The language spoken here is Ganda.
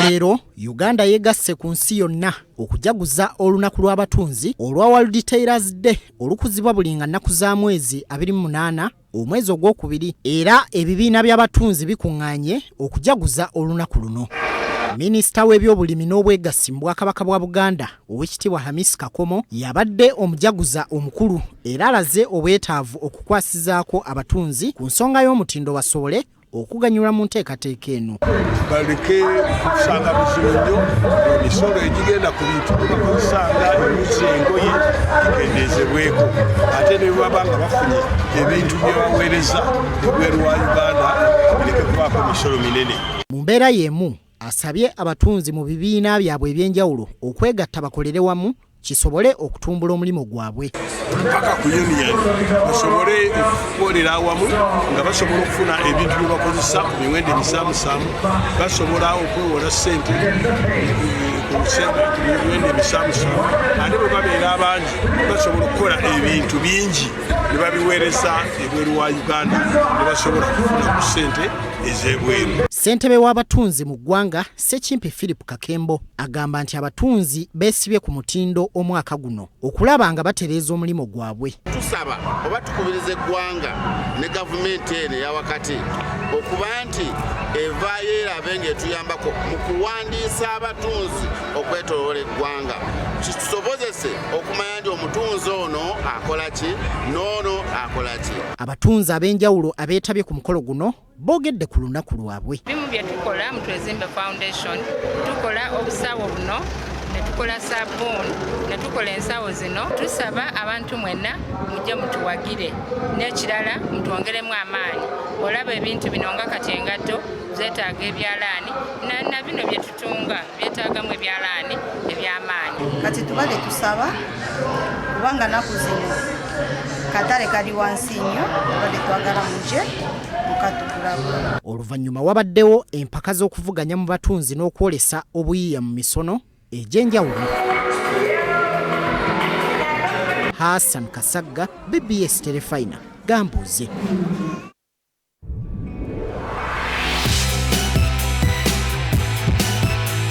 Olwaleero Uganda yegasse ku nsi yonna okujaguza olunaku lw'abatunzi olwa World Tailors Day olukuzibwa buli nga nnaku za mwezi 28 omwezi ogwokubiri, era ebibiina by'abatunzi bikuŋŋaanye okujaguza olunaku luno. Minisita w'ebyobulimi n'obwegassi mu Bwakabaka bwa Buganda Oweekitiibwa Hamisi Kakomo yabadde omujaguza omukulu era alaze obwetaavu okukwasizaako abatunzi ku nsonga y'omutindo basobole okuganyulwa mu nteekateeka eno. Baleke kusanga buzibu nnyo emisolo egigenda ku bintu bakozesanga emiti engoye gikendeezebweko, ate ne baba nga bafunye ebintu bye baweereza ebweru wa Uganda baleke kubaako emisolo minene. Mu mbeera y'emu asabye abatunzi mu bibiina byabwe eby'enjawulo okwegatta bakolere wamu kisobole okutumbula omulimu gwabwe. Mpaka ku union basobole okukolera awamu nga basobola okufuna ebintu bye bakozesa ku miwendo emisaamusaamu, basobola okwewola ssente ku miwendo emisaamusaamu, ate bwe babeera abangi basobola okukola ebintu bingi ne babiweereza ebweru wa Uganda ne basobola okufuna ku ssente ez'ebweru. Ssentebe w'abatunzi mu ggwanga Ssekimpi Philip Kakembo agamba nti abatunzi beesibye ku mutindo omwaka guno okulaba nga batereeza omulimu gwabwe. Tusaba oba tukubiriza eggwanga ne gavumenti eno eyawakati okuba nti evaayo erabe ng'etuyambako mu kuwandiisa abatunzi okwetooloola eggwanga, kitusobozese okumanya nti omutunzi ono akola ki n'ono akola ki. Abatunzi ab'enjawulo abeetabye ku mukolo guno boogedde ku lunaku lwabwe. Bimu bye tukola mu Twezimbe Foundation, tukola obusawo buno, ne tukola sabbuuni, ne tukola ensawo zino. Tusaba abantu mwenna mujje mutuwagire, n'ekirala mutwongeremu amaanyi. Olaba ebintu bino nga kati engatto zeetaaga ebyalaani, na bino bye tutunga byetaagamu ebyalaani eby'amaanyi. Kati tubale tusaba kubanga naku zino katale kali wansi nnyo, tubale twagala mujje mukatugulako. Oluvannyuma wabaddewo empaka z'okuvuganya mu batunzi n'okwolesa obuyiiya mu misono egy'enjawulo. Hassan Kasagga, BBS Telefina, Gambuuze.